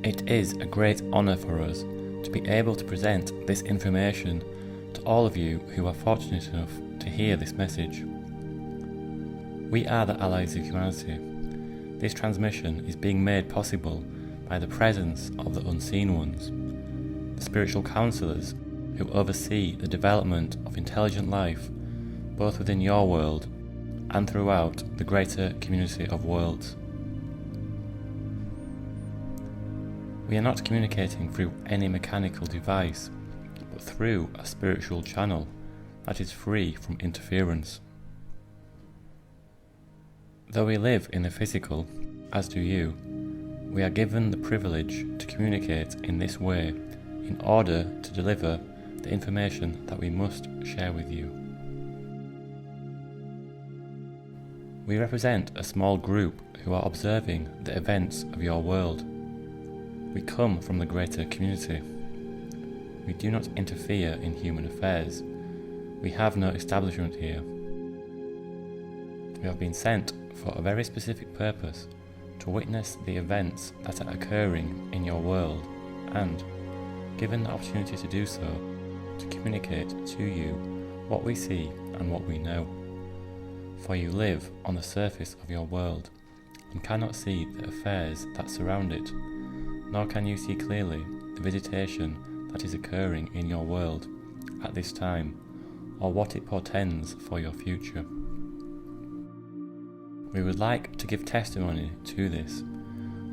It is a great honour for us to be able to present this information to all of you who are fortunate enough to hear this message. We are the allies of humanity. This transmission is being made possible by the presence of the unseen ones, the spiritual counsellors who oversee the development of intelligent life both within your world and throughout the greater community of worlds. We are not communicating through any mechanical device, but through a spiritual channel that is free from interference. Though we live in the physical, as do you, we are given the privilege to communicate in this way in order to deliver the information that we must share with you. We represent a small group who are observing the events of your world. We come from the greater community. We do not interfere in human affairs. We have no establishment here. We have been sent for a very specific purpose, to witness the events that are occurring in your world and, given the opportunity to do so, to communicate to you what we see and what we know. For you live on the surface of your world and cannot see the affairs that surround it, nor can you see clearly the visitation that is occurring in your world at this time, or what it portends for your future. We would like to give testimony to this.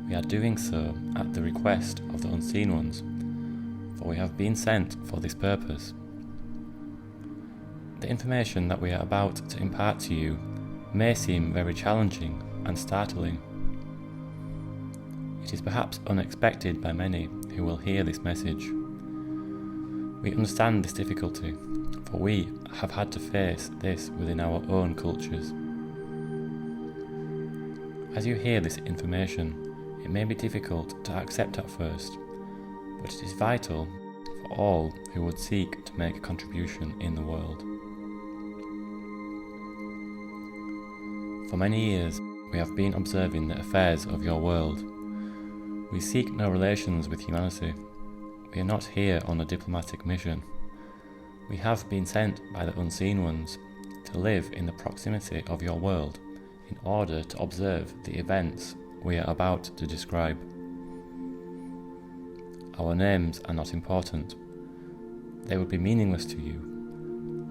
We are doing so at the request of the unseen ones, for we have been sent for this purpose. The information that we are about to impart to you may seem very challenging and startling. It is perhaps unexpected by many who will hear this message. We understand this difficulty, for we have had to face this within our own cultures. As you hear this information, it may be difficult to accept at first, but it is vital for all who would seek to make a contribution in the world. For many years, we have been observing the affairs of your world. We seek no relations with humanity. We are not here on a diplomatic mission. We have been sent by the unseen ones to live in the proximity of your world in order to observe the events we are about to describe. Our names are not important. They would be meaningless to you,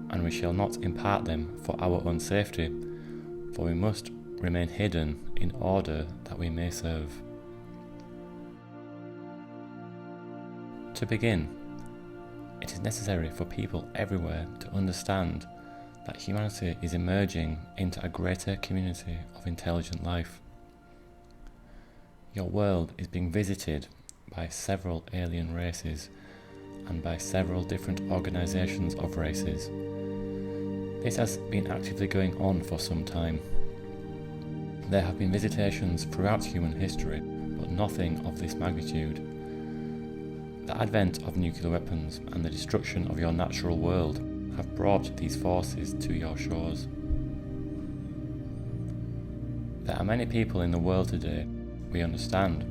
and we shall not impart them for our own safety, for we must remain hidden in order that we may serve. To begin, it is necessary for people everywhere to understand that humanity is emerging into a greater community of intelligent life. Your world is being visited by several alien races and by several different organizations of races. This has been actively going on for some time. There have been visitations throughout human history, but nothing of this magnitude. The advent of nuclear weapons and the destruction of your natural world have brought these forces to your shores. There are many people in the world today, we understand,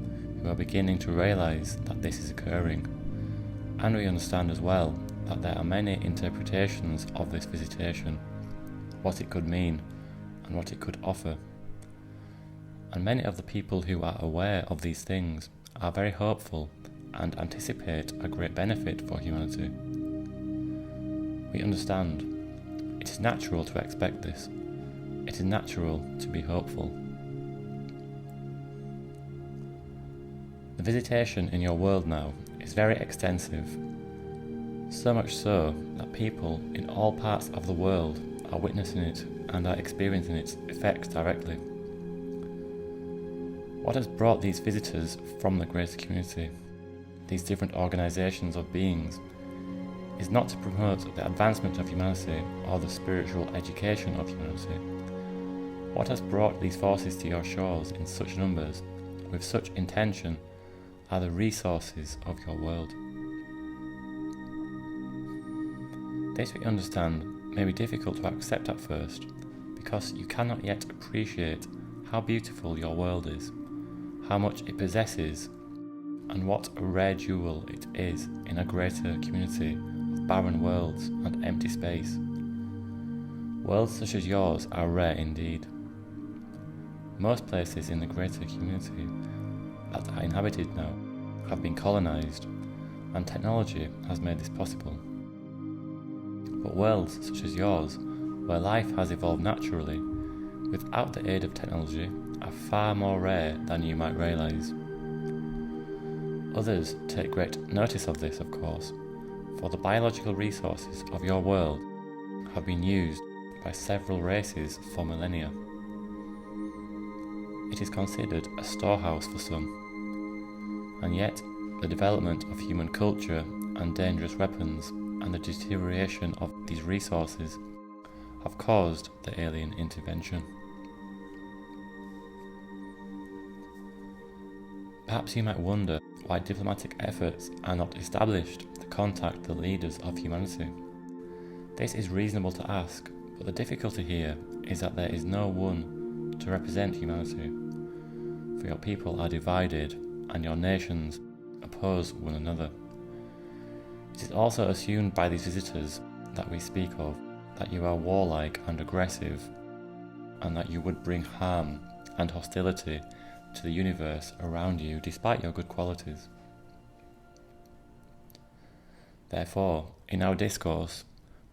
who are beginning to realize that this is occurring, and we understand as well that there are many interpretations of this visitation, what it could mean and what it could offer. And many of the people who are aware of these things are very hopeful and anticipate a great benefit for humanity. We understand. It is natural to expect this. It is natural to be hopeful. The visitation in your world now is very extensive, so much so that people in all parts of the world are witnessing it and are experiencing its effects directly. What has brought these visitors from the greater community, these different organizations of beings, is not to promote the advancement of humanity or the spiritual education of humanity. What has brought these forces to your shores in such numbers, with such intention, are the resources of your world. This, we understand, may be difficult to accept at first, because you cannot yet appreciate how beautiful your world is, how much it possesses, and what a rare jewel it is in a greater community of barren worlds and empty space. Worlds such as yours are rare indeed. Most places in the greater community that are inhabited now have been colonized, and technology has made this possible. But worlds such as yours, where life has evolved naturally, without the aid of technology, are far more rare than you might realize. Others take great notice of this, of course, for the biological resources of your world have been used by several races for millennia. It is considered a storehouse for some, and yet the development of human culture and dangerous weapons and the deterioration of these resources have caused the alien intervention. Perhaps you might wonder why diplomatic efforts are not established to contact the leaders of humanity. This is reasonable to ask, but the difficulty here is that there is no one to represent humanity, for your people are divided and your nations oppose one another. It is also assumed by these visitors that we speak of that you are warlike and aggressive, and that you would bring harm and hostility to the universe around you despite your good qualities. Therefore, in our discourse,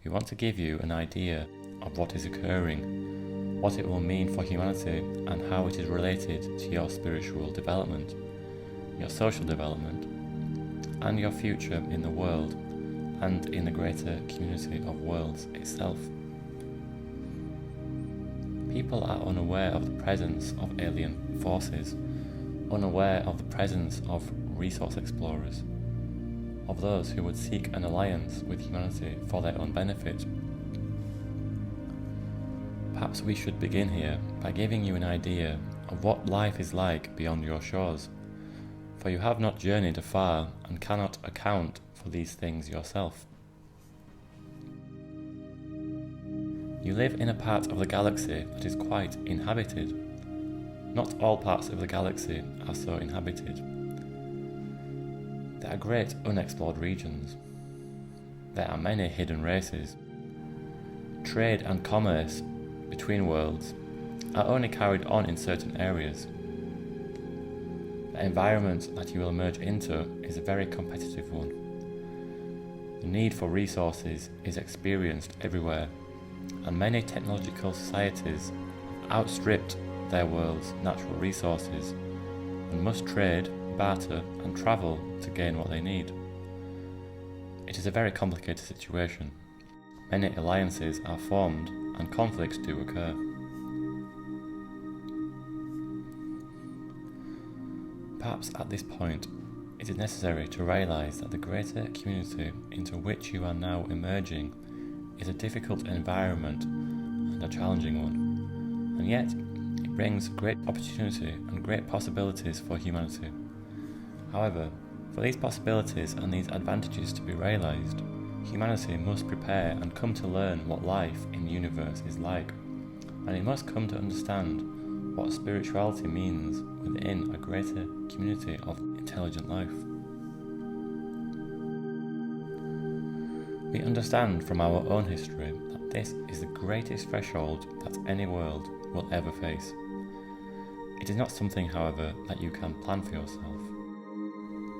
we want to give you an idea of what is occurring, what it will mean for humanity, and how it is related to your spiritual development, your social development, and your future in the world and in the greater community of worlds itself. People are unaware of the presence of alien forces, unaware of the presence of resource explorers, of those who would seek an alliance with humanity for their own benefit. Perhaps we should begin here by giving you an idea of what life is like beyond your shores, for you have not journeyed afar and cannot account for these things yourself. You live in a part of the galaxy that is quite inhabited. Not all parts of the galaxy are so inhabited. There are great unexplored regions. There are many hidden races. Trade and commerce between worlds are only carried on in certain areas. The environment that you will merge into is a very competitive one. The need for resources is experienced everywhere, and many technological societies have outstripped their world's natural resources and must trade, barter and travel to gain what they need. It is a very complicated situation. Many alliances are formed and conflicts do occur. Perhaps at this point it is necessary to realize that the greater community into which you are now emerging is a difficult environment and a challenging one, and yet it brings great opportunity and great possibilities for humanity. However, for these possibilities and these advantages to be realized, humanity must prepare and come to learn what life in the universe is like, and it must come to understand what spirituality means within a greater community of intelligent life. We understand from our own history that this is the greatest threshold that any world will ever face. It is not something, however, that you can plan for yourself.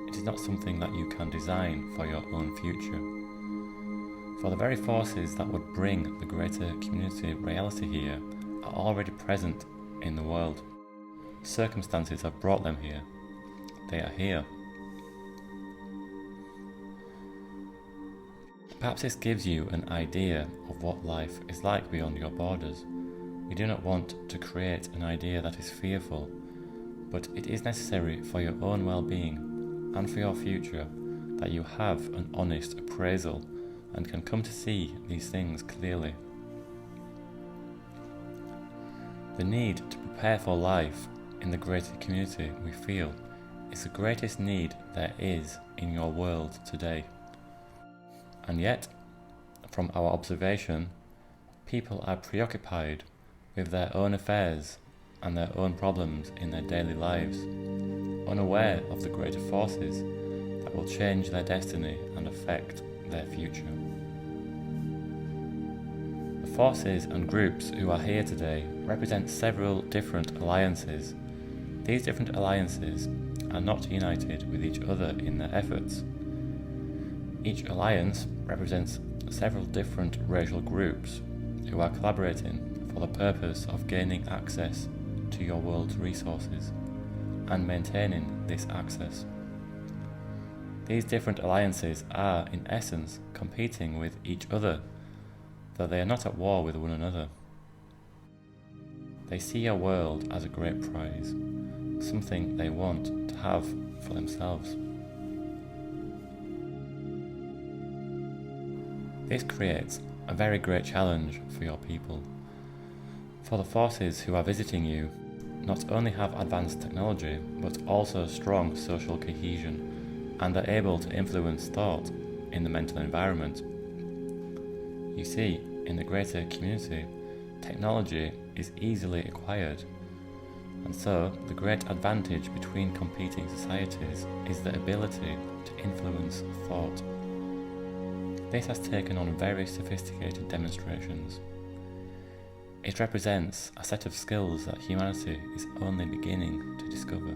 It is not something that you can design for your own future. For the very forces that would bring the greater community reality here are already present in the world. Circumstances have brought them here. They are here. Perhaps this gives you an idea of what life is like beyond your borders. We do not want to create an idea that is fearful, but it is necessary for your own well-being and for your future that you have an honest appraisal and can come to see these things clearly. The need to prepare for life in the greater community we feel is the greatest need there is in your world today. And yet, from our observation, people are preoccupied with their own affairs and their own problems in their daily lives, unaware of the greater forces that will change their destiny and affect their future. The forces and groups who are here today represent several different alliances. These different alliances are not united with each other in their efforts. Each alliance represents several different racial groups who are collaborating for the purpose of gaining access to your world's resources and maintaining this access. These different alliances are, in essence, competing with each other, though they are not at war with one another. They see your world as a great prize, something they want to have for themselves. This creates a very great challenge for your people. For the forces who are visiting you not only have advanced technology, but also strong social cohesion and are able to influence thought in the mental environment. You see, in the greater community, technology is easily acquired, and so the great advantage between competing societies is the ability to influence thought. This has taken on very sophisticated demonstrations. It represents a set of skills that humanity is only beginning to discover.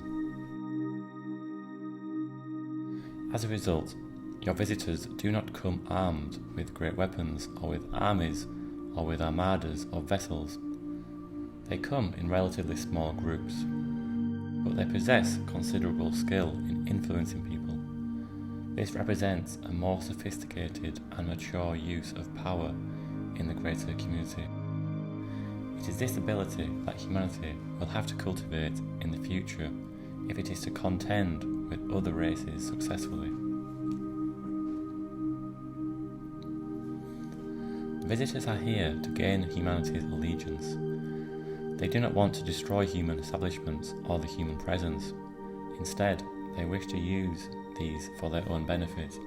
As a result, your visitors do not come armed with great weapons or with armies or with armadas or vessels. They come in relatively small groups, but they possess considerable skill in influencing people. This represents a more sophisticated and mature use of power in the greater community. It is this ability that humanity will have to cultivate in the future if it is to contend with other races successfully. Visitors are here to gain humanity's allegiance. They do not want to destroy human establishments or the human presence. Instead, they wish to use these for their own benefit.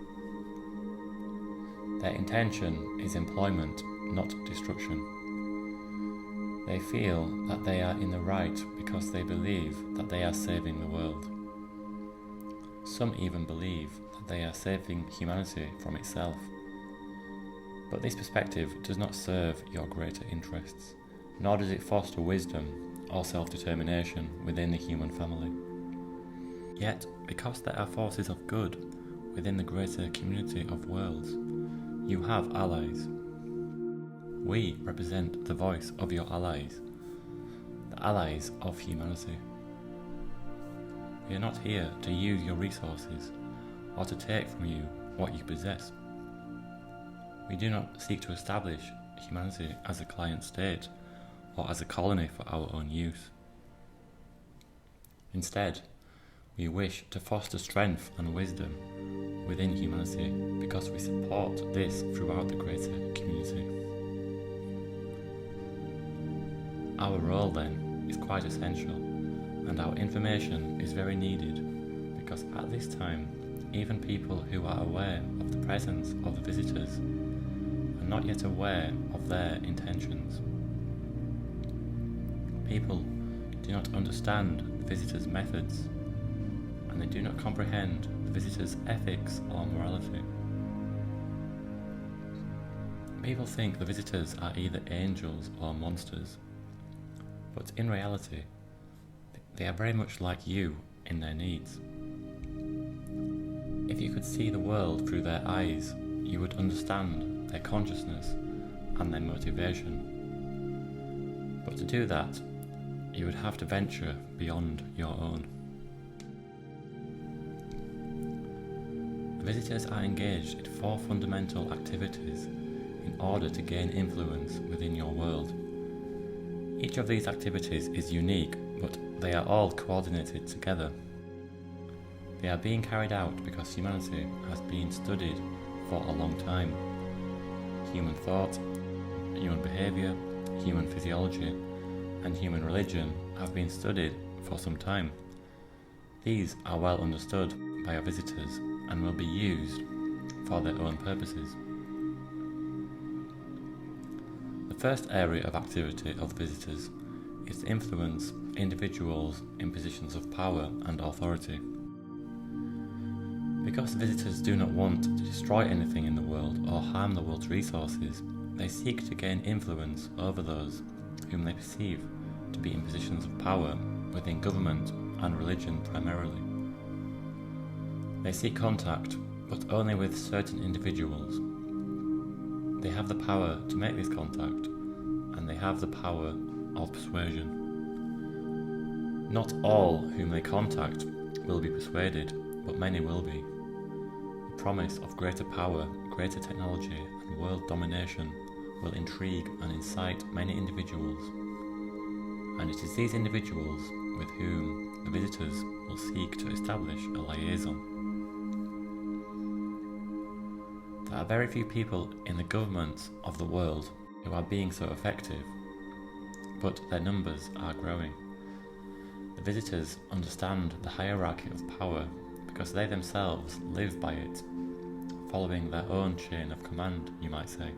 Their intention is employment, not destruction. They feel that they are in the right because they believe that they are saving the world. Some even believe that they are saving humanity from itself. But this perspective does not serve your greater interests, nor does it foster wisdom or self-determination within the human family. Yet, because there are forces of good within the greater community of worlds, you have allies. We represent the voice of your allies, the allies of humanity. We are not here to use your resources or to take from you what you possess. We do not seek to establish humanity as a client state or as a colony for our own use. Instead, we wish to foster strength and wisdom within humanity because we support this throughout the greater community. Our role then is quite essential, and our information is very needed because at this time, even people who are aware of the presence of the visitors are not yet aware of their intentions. People do not understand the visitors' methods, and they do not comprehend the visitors' ethics or morality. People think the visitors are either angels or monsters, but in reality, they are very much like you in their needs. If you could see the world through their eyes, you would understand their consciousness and their motivation. But to do that, you would have to venture beyond your own. The visitors are engaged in 4 fundamental activities in order to gain influence within your world. Each of these activities is unique, but they are all coordinated together. They are being carried out because humanity has been studied for a long time. Human thought, human behaviour, human physiology, and human religion have been studied for some time. These are well understood by our visitors and will be used for their own purposes. The first area of activity of the visitors is to influence individuals in positions of power and authority. Because visitors do not want to destroy anything in the world or harm the world's resources, they seek to gain influence over those whom they perceive to be in positions of power within government and religion primarily. They seek contact, but only with certain individuals. They have the power to make this contact, and they have the power of persuasion. Not all whom they contact will be persuaded, but many will be. The promise of greater power, greater technology, and world domination will intrigue and incite many individuals, and it is these individuals with whom the visitors will seek to establish a liaison. There are very few people in the governments of the world who are being so effective, but their numbers are growing. The visitors understand the hierarchy of power because they themselves live by it, following their own chain of command, you might say.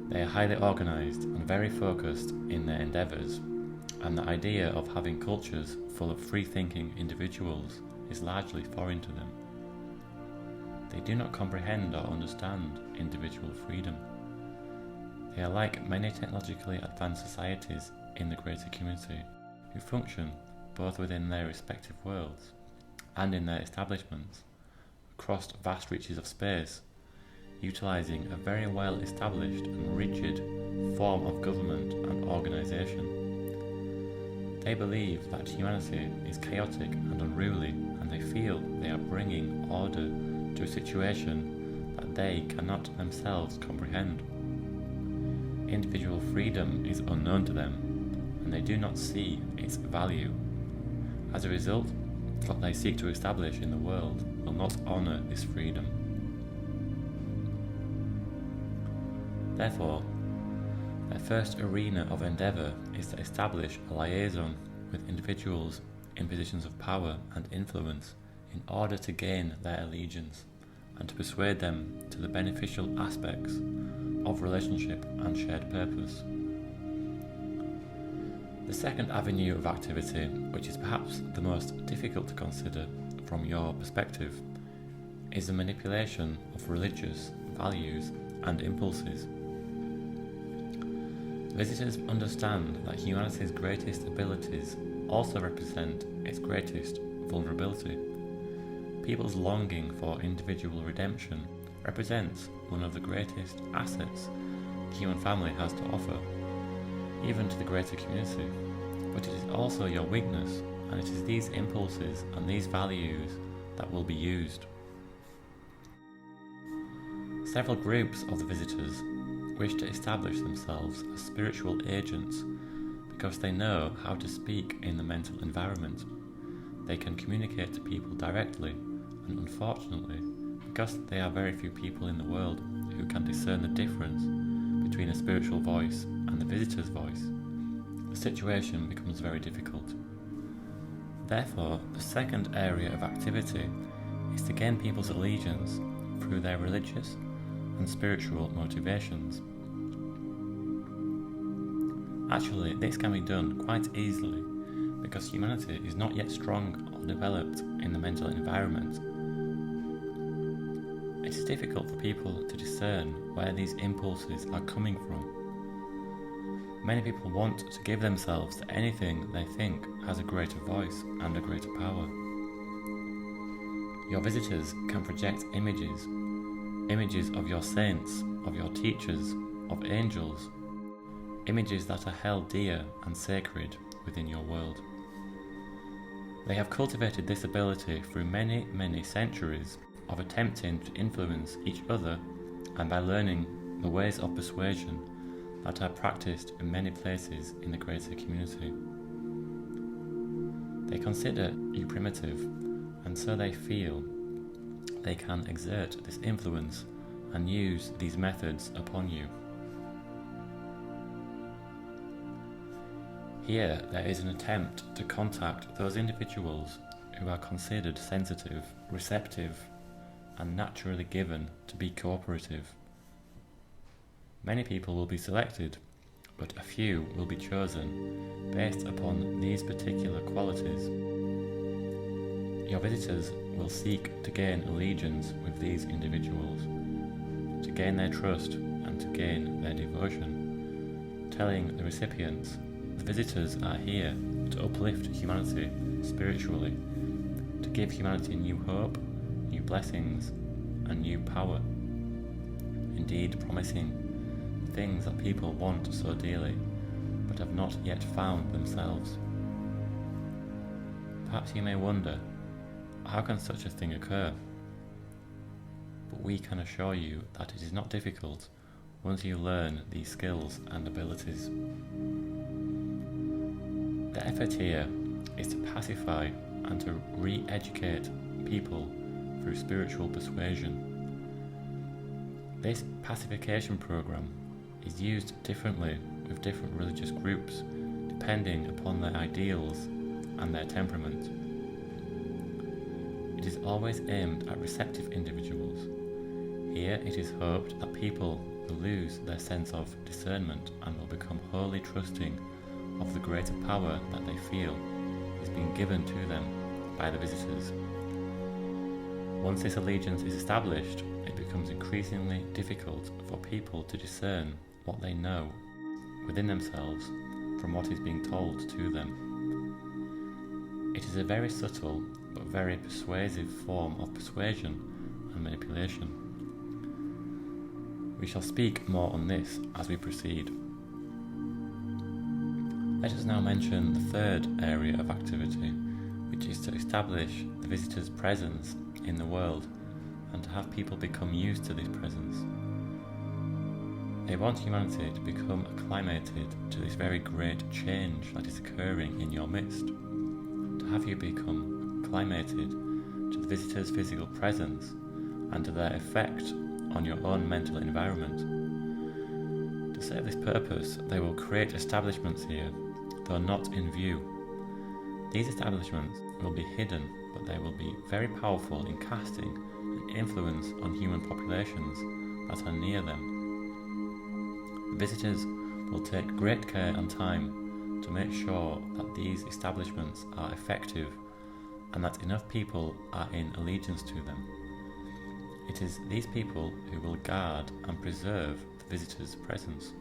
They are highly organised and very focused in their endeavours, and the idea of having cultures full of free-thinking individuals is largely foreign to them. They do not comprehend or understand individual freedom. They are like many technologically advanced societies in the greater community, who function both within their respective worlds and in their establishments across vast reaches of space, utilising a very well established and rigid form of government and organisation. They believe that humanity is chaotic and unruly, and they feel they are bringing order to a situation that they cannot themselves comprehend. Individual freedom is unknown to them, and they do not see its value. As a result, what they seek to establish in the world will not honour this freedom. Therefore, their first arena of endeavour is to establish a liaison with individuals in positions of power and influence in order to gain their allegiance and to persuade them to the beneficial aspects of relationship and shared purpose. The second avenue of activity, which is perhaps the most difficult to consider from your perspective, is the manipulation of religious values and impulses. Visitors understand that humanity's greatest abilities also represent its greatest vulnerability. People's longing for individual redemption represents one of the greatest assets the human family has to offer, even to the greater community. But it is also your weakness, and it is these impulses and these values that will be used. Several groups of the visitors wish to establish themselves as spiritual agents because they know how to speak in the mental environment. They can communicate to people directly, and unfortunately, because there are very few people in the world who can discern the difference between a spiritual voice and the visitor's voice, the situation becomes very difficult. Therefore, the second area of activity is to gain people's allegiance through their religious and spiritual motivations. Actually, this can be done quite easily because humanity is not yet strong or developed in the mental environment. It is difficult for people to discern where these impulses are coming from. Many people want to give themselves to anything they think has a greater voice and a greater power. Your visitors can project images of your saints, of your teachers, of angels, images that are held dear and sacred within your world. They have cultivated this ability through many, many centuries of attempting to influence each other and by learning the ways of persuasion that are practiced in many places in the greater community. They consider you primitive, and so they feel they can exert this influence and use these methods upon you. Here there is an attempt to contact those individuals who are considered sensitive, receptive, and naturally given to be cooperative. Many people will be selected, but a few will be chosen based upon these particular qualities. Your visitors will seek to gain allegiance with these individuals, to gain their trust and to gain their devotion, telling the recipients, the visitors are here to uplift humanity spiritually, to give humanity new hope, new blessings, and new power. Indeed, promising things that people want so dearly, but have not yet found themselves. Perhaps you may wonder, how can such a thing occur? But we can assure you that it is not difficult once you learn these skills and abilities. The effort here is to pacify and to re-educate people through spiritual persuasion. This pacification program is used differently with different religious groups depending upon their ideals and their temperament. It is always aimed at receptive individuals. Here it is hoped that people will lose their sense of discernment and will become wholly trusting of the greater power that they feel is being given to them by the visitors. Once this allegiance is established, it becomes increasingly difficult for people to discern what they know within themselves from what is being told to them. It is a very subtle but very persuasive form of persuasion and manipulation. We shall speak more on this as we proceed. Let us now mention the third area of activity, which is to establish the visitor's presence in the world and to have people become used to this presence. They want humanity to become acclimated to this very great change that is occurring in your midst, to have you become acclimated to the visitor's physical presence and to their effect on your own mental environment. To serve this purpose, they will create establishments here, though not in view. These establishments will be hidden, but they will be very powerful in casting an influence on human populations that are near them. Visitors will take great care and time to make sure that these establishments are effective and that enough people are in allegiance to them. It is these people who will guard and preserve the visitor's presence.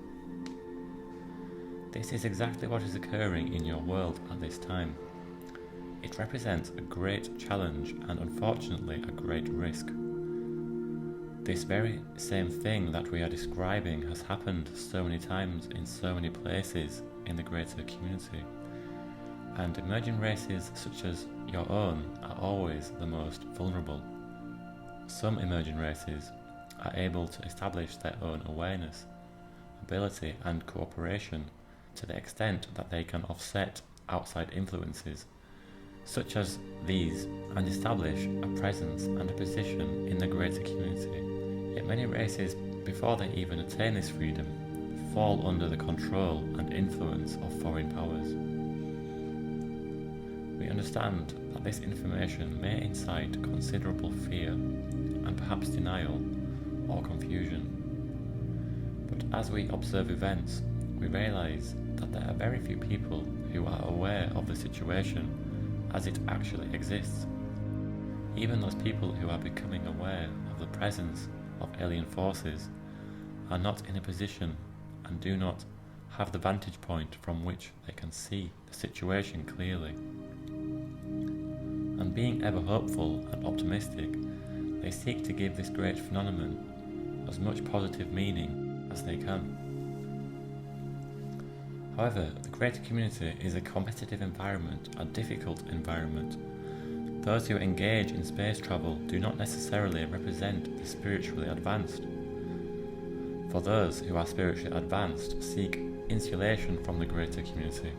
This is exactly what is occurring in your world at this time. It represents a great challenge and unfortunately a great risk. This very same thing that we are describing has happened so many times in so many places in the greater community, and emerging races such as your own are always the most vulnerable. Some emerging races are able to establish their own awareness, ability and cooperation to the extent that they can offset outside influences such as these and establish a presence and a position in the greater community. Yet many races, before they even attain this freedom, fall under the control and influence of foreign powers. We understand that this information may incite considerable fear and perhaps denial or confusion. But as we observe events, we realize that there are very few people who are aware of the situation as it actually exists. Even those people who are becoming aware of the presence of alien forces are not in a position and do not have the vantage point from which they can see the situation clearly. And being ever hopeful and optimistic, they seek to give this great phenomenon as much positive meaning as they can. However, the greater community is a competitive environment, a difficult environment. Those who engage in space travel do not necessarily represent the spiritually advanced. For those who are spiritually advanced seek insulation from the greater community.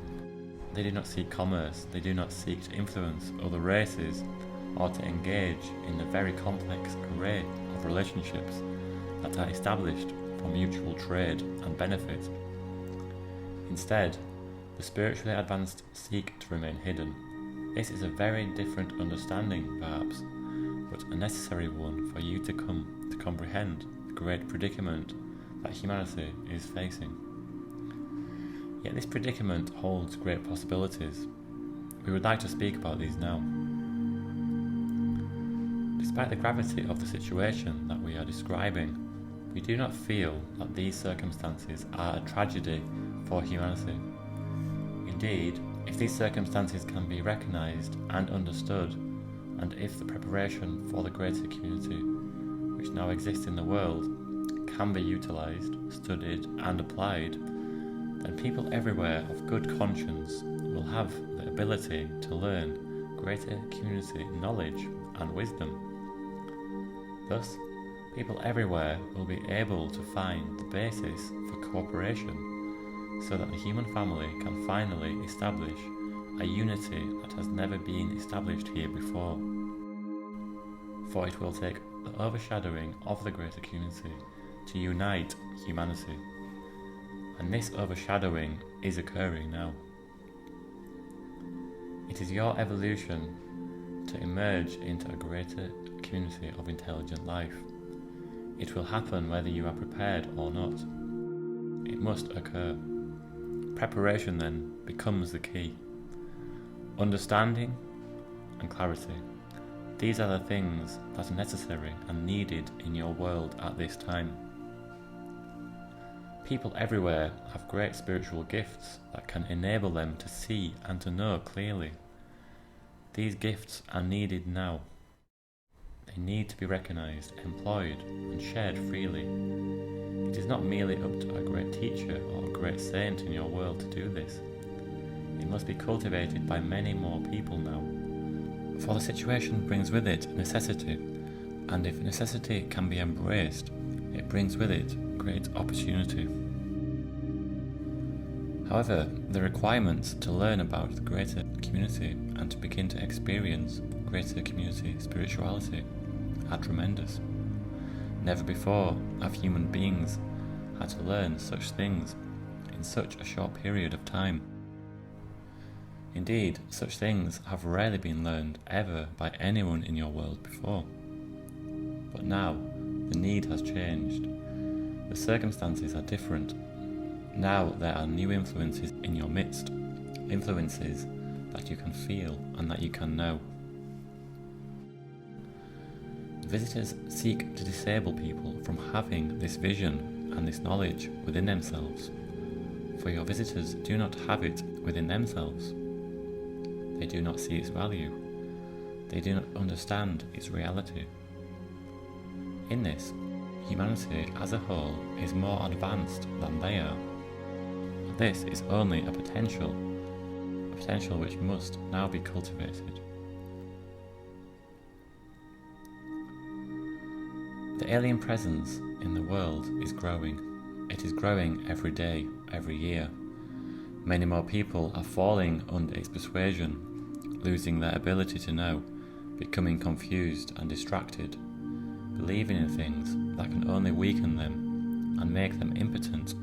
They do not seek commerce, they do not seek to influence other races or to engage in the very complex array of relationships that are established for mutual trade and benefit. Instead, the spiritually advanced seek to remain hidden. This is a very different understanding, perhaps, but a necessary one for you to come to comprehend the great predicament that humanity is facing. Yet this predicament holds great possibilities. We would like to speak about these now. Despite the gravity of the situation that we are describing, we do not feel that these circumstances are a tragedy for humanity. Indeed, if these circumstances can be recognised and understood, and if the preparation for the greater community which now exists in the world can be utilised, studied and applied, then people everywhere of good conscience will have the ability to learn greater community knowledge and wisdom. Thus, people everywhere will be able to find the basis for cooperation so that the human family can finally establish a unity that has never been established here before. For it will take the overshadowing of the greater community to unite humanity, and this overshadowing is occurring now. It is your evolution to emerge into a greater community of intelligent life. It will happen whether you are prepared or not. It must occur. Preparation then becomes the key. Understanding and clarity. These are the things that are necessary and needed in your world at this time. People everywhere have great spiritual gifts that can enable them to see and to know clearly. These gifts are needed now. They need to be recognised, employed and shared freely. It is not merely up to a great teacher or a great saint in your world to do this. It must be cultivated by many more people now. For the situation brings with it necessity, and if necessity can be embraced, it brings with it great opportunity. However, the requirements to learn about the greater community and to begin to experience greater community spirituality are tremendous. Never before have human beings had to learn such things in such a short period of time. Indeed, such things have rarely been learned ever by anyone in your world before. But now, the need has changed. The circumstances are different. Now there are new influences in your midst, influences that you can feel and that you can know. Visitors seek to disable people from having this vision and this knowledge within themselves, for your visitors do not have it within themselves. They do not see its value. They do not understand its reality. In this, humanity as a whole is more advanced than they are. This is only a potential which must now be cultivated. The alien presence in the world is growing. It is growing every day, every year. Many more people are falling under its persuasion, losing their ability to know, becoming confused and distracted, believing in things that can only weaken them and make them impotent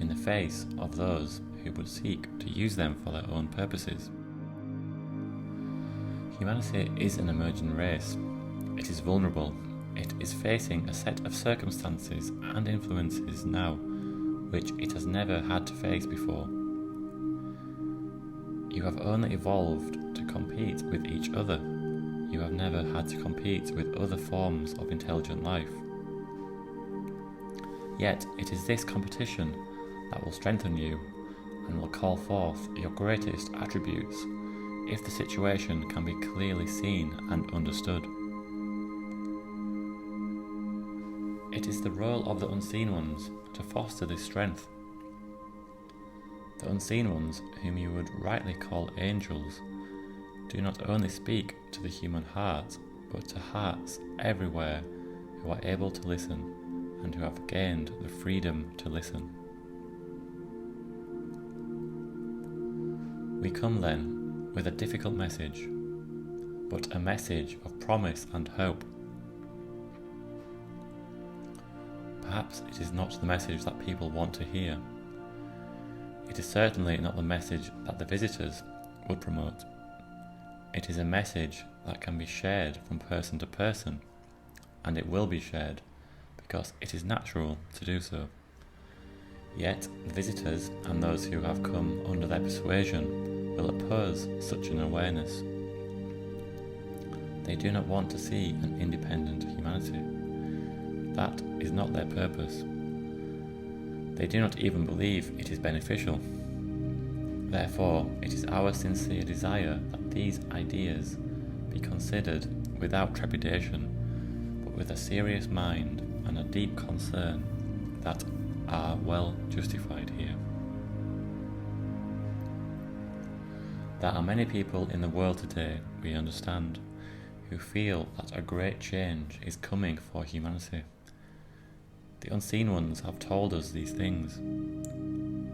in the face of those who would seek to use them for their own purposes. Humanity is an emerging race. It is vulnerable. It is facing a set of circumstances and influences now which it has never had to face before. You have only evolved to compete with each other. You have never had to compete with other forms of intelligent life. Yet it is this competition that will strengthen you and will call forth your greatest attributes if the situation can be clearly seen and understood. It is the role of the unseen ones to foster this strength. The unseen ones, whom you would rightly call angels, do not only speak to the human heart, but to hearts everywhere who are able to listen and who have gained the freedom to listen. We come then with a difficult message, but a message of promise and hope. Perhaps it is not the message that people want to hear. It is certainly not the message that the visitors would promote. It is a message that can be shared from person to person, and it will be shared because it is natural to do so. Yet the visitors and those who have come under their persuasion will oppose such an awareness. They do not want to see an independent humanity. That is not their purpose. They do not even believe it is beneficial. Therefore, it is our sincere desire that these ideas be considered without trepidation, but with a serious mind and a deep concern that are well justified here. There are many people in the world today, we understand, who feel that a great change is coming for humanity. The unseen ones have told us these things.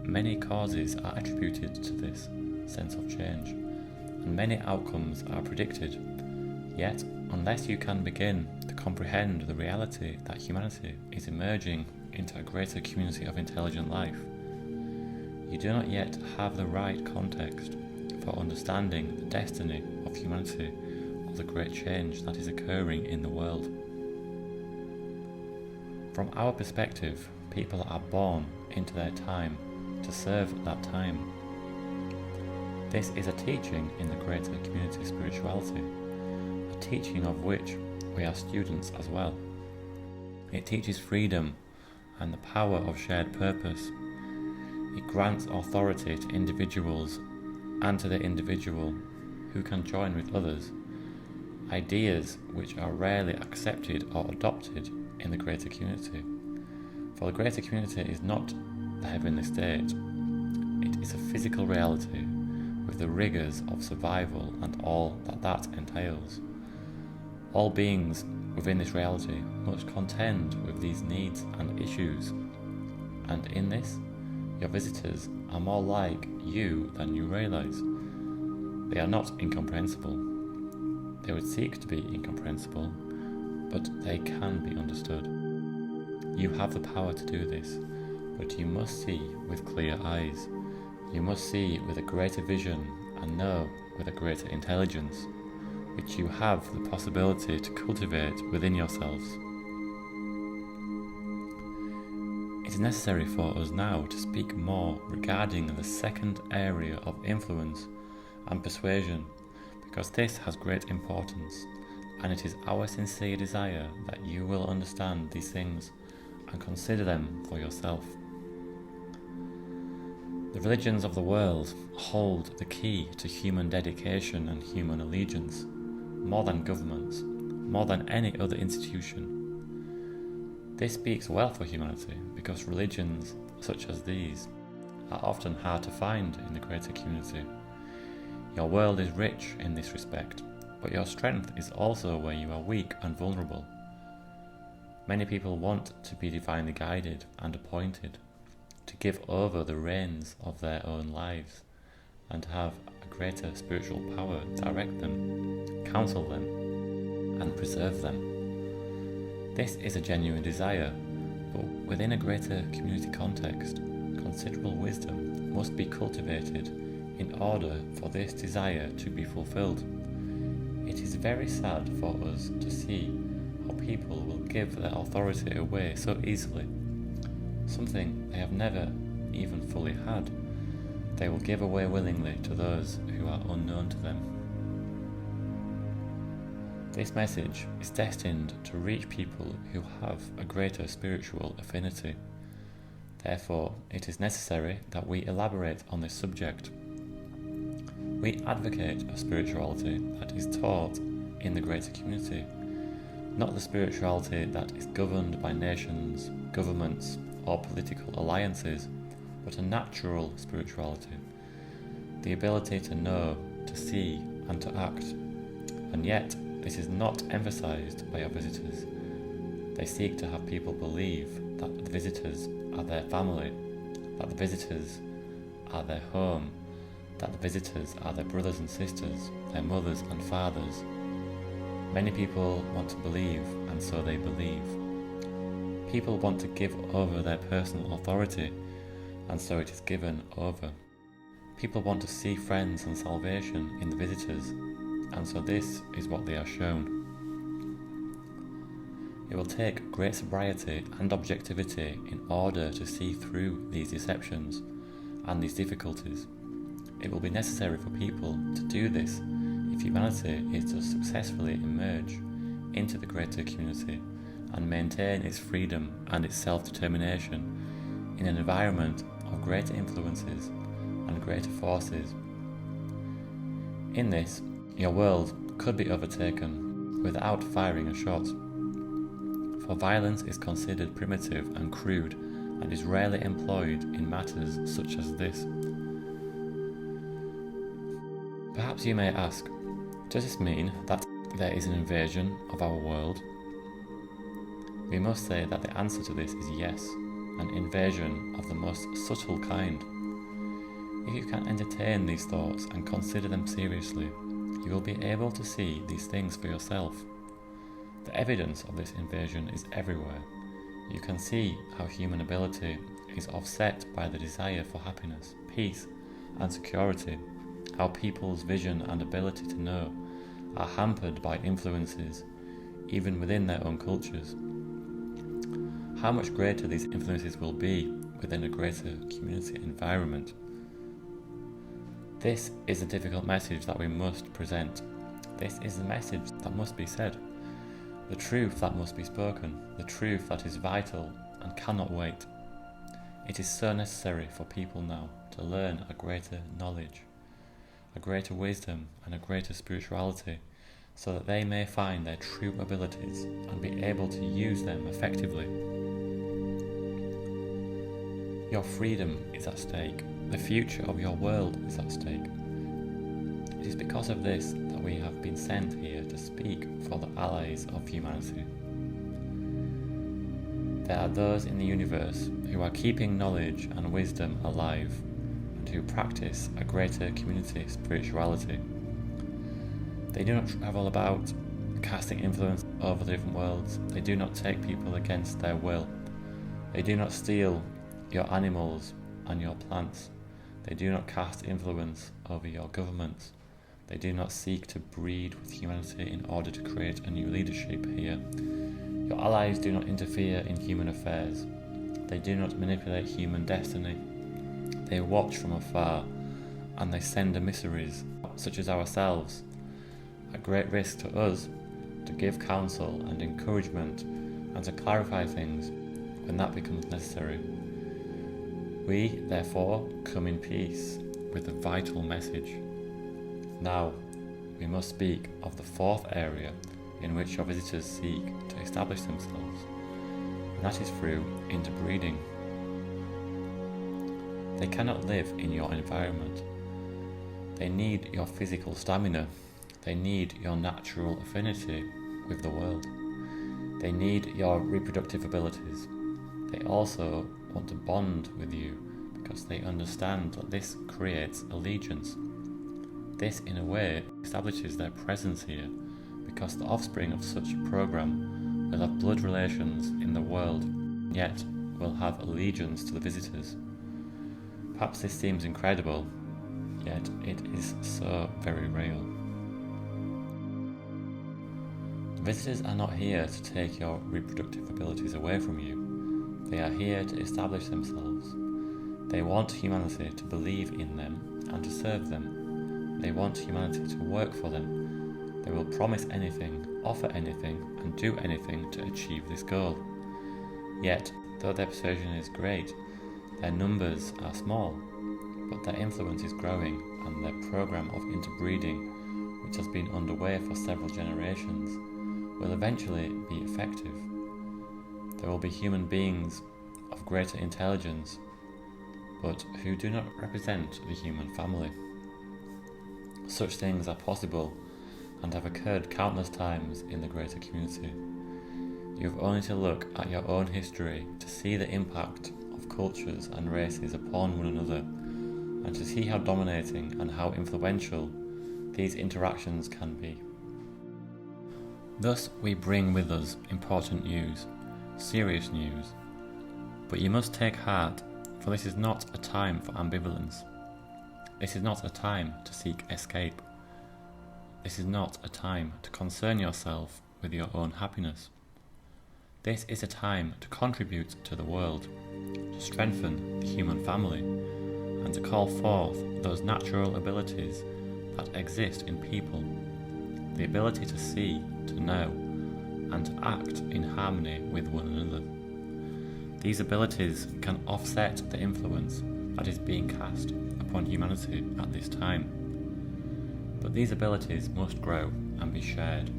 Many causes are attributed to this sense of change, and many outcomes are predicted. Yet, unless you can begin to comprehend the reality that humanity is emerging into a greater community of intelligent life, you do not yet have the right context for understanding the destiny of humanity or the great change that is occurring in the world. From our perspective, people are born into their time to serve that time. This is a teaching in the greater community spirituality, a teaching of which we are students as well. It teaches freedom and the power of shared purpose. It grants authority to individuals and to the individual who can join with others, ideas which are rarely accepted or adopted in the greater community. For the greater community is not the heavenly state, it is a physical reality with the rigours of survival and all that entails. All beings within this reality must contend with these needs and issues, and in this, your visitors are more like you than you realise. They are not incomprehensible. They would seek to be incomprehensible, but they can be understood. You have the power to do this, but you must see with clear eyes. You must see with a greater vision and know with a greater intelligence, which you have the possibility to cultivate within yourselves. It is necessary for us now to speak more regarding the second area of influence and persuasion, because this has great importance, and it is our sincere desire that you will understand these things and consider them for yourself. The religions of the world hold the key to human dedication and human allegiance, more than governments, more than any other institution. This speaks well for humanity, because religions such as these are often hard to find in the greater community. Your world is rich in this respect, but your strength is also where you are weak and vulnerable. Many people want to be divinely guided and appointed, to give over the reins of their own lives, and to have a greater spiritual power direct them, counsel them, and preserve them. This is a genuine desire, but within a greater community context, considerable wisdom must be cultivated in order for this desire to be fulfilled. It is very sad for us to see how people will give their authority away so easily, something they have never even fully had. They will give away willingly to those who are unknown to them. This message is destined to reach people who have a greater spiritual affinity. Therefore, it is necessary that we elaborate on this subject. We advocate a spirituality that is taught in the greater community, not the spirituality that is governed by nations, governments, or political alliances, but a natural spirituality, the ability to know, to see, and to act. And yet, this is not emphasized by our visitors. They seek to have people believe that the visitors are their family, that the visitors are their home, that the visitors are their brothers and sisters, their mothers and fathers. Many people want to believe, and so they believe. People want to give over their personal authority, and so it is given over. People want to see friends and salvation in the visitors, and so this is what they are shown. It will take great sobriety and objectivity in order to see through these deceptions and these difficulties. It will be necessary for people to do this if humanity is to successfully emerge into the greater community and maintain its freedom and its self-determination in an environment of greater influences and greater forces. In this, your world could be overtaken without firing a shot, for violence is considered primitive and crude and is rarely employed in matters such as this. Perhaps you may ask, does this mean that there is an invasion of our world? We must say that the answer to this is yes, an invasion of the most subtle kind. If you can entertain these thoughts and consider them seriously, you will be able to see these things for yourself. The evidence of this invasion is everywhere. You can see how human ability is offset by the desire for happiness, peace, and security, how people's vision and ability to know are hampered by influences, even within their own cultures. How much greater these influences will be within a greater community environment. This is a difficult message that we must present. This is the message that must be said, the truth that must be spoken, the truth that is vital and cannot wait. It is so necessary for people now to learn a greater knowledge, a greater wisdom and a greater spirituality, so that they may find their true abilities and be able to use them effectively. Your freedom is at stake. The future of your world is at stake. It is because of this that we have been sent here to speak for the allies of humanity. There are those in the universe who are keeping knowledge and wisdom alive and who practice a greater community spirituality. They do not travel about casting influence over the different worlds. They do not take people against their will. They do not steal your animals and your plants. They do not cast influence over your governments. They do not seek to breed with humanity in order to create a new leadership here. Your allies do not interfere in human affairs. They do not manipulate human destiny. They watch from afar, and they send emissaries, such as ourselves, at great risk to us, to give counsel and encouragement and to clarify things when that becomes necessary. We, therefore, come in peace with a vital message. Now, we must speak of the fourth area in which your visitors seek to establish themselves, and that is through interbreeding. They cannot live in your environment. They need your physical stamina. They need your natural affinity with the world. They need your reproductive abilities. They also want to bond with you because they understand that this creates allegiance. This, in a way, establishes their presence here because the offspring of such a program will have blood relations in the world, yet will have allegiance to the visitors. Perhaps this seems incredible, yet it is so very real. The visitors are not here to take your reproductive abilities away from you. They are here to establish themselves. They want humanity to believe in them and to serve them. They want humanity to work for them. They will promise anything, offer anything, and do anything to achieve this goal. Yet, though their persuasion is great, their numbers are small, but their influence is growing, and their program of interbreeding, which has been underway for several generations, will eventually be effective. There will be human beings of greater intelligence, but who do not represent the human family. Such things are possible and have occurred countless times in the greater community. You have only to look at your own history to see the impact of cultures and races upon one another, and to see how dominating and how influential these interactions can be. Thus we bring with us important news, serious news, but you must take heart, for this is not a time for ambivalence. This is not a time to seek escape. This is not a time to concern yourself with your own happiness. This is a time to contribute to the world, to strengthen the human family, and to call forth those natural abilities that exist in people, the ability to see, to know, and to act in harmony with one another. These abilities can offset the influence that is being cast upon humanity at this time. But these abilities must grow and be shared.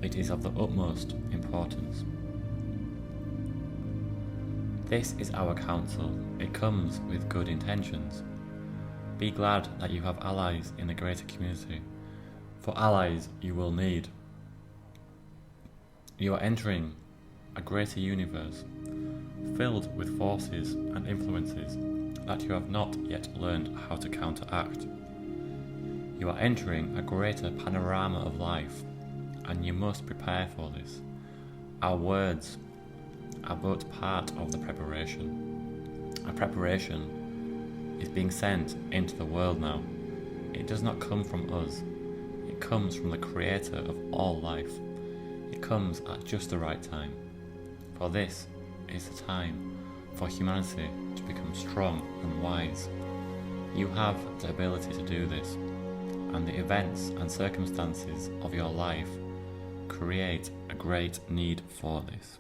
It is of the utmost importance. This is our counsel. It comes with good intentions. Be glad that you have allies in the greater community, for allies you will need. You are entering a greater universe, filled with forces and influences that you have not yet learned how to counteract. You are entering a greater panorama of life, and you must prepare for this. Our words are but part of the preparation. Our preparation is being sent into the world now. It does not come from us. It comes from the Creator of all life. It comes at just the right time. For this is the time for humanity to become strong and wise. You have the ability to do this, and the events and circumstances of your life create a great need for this.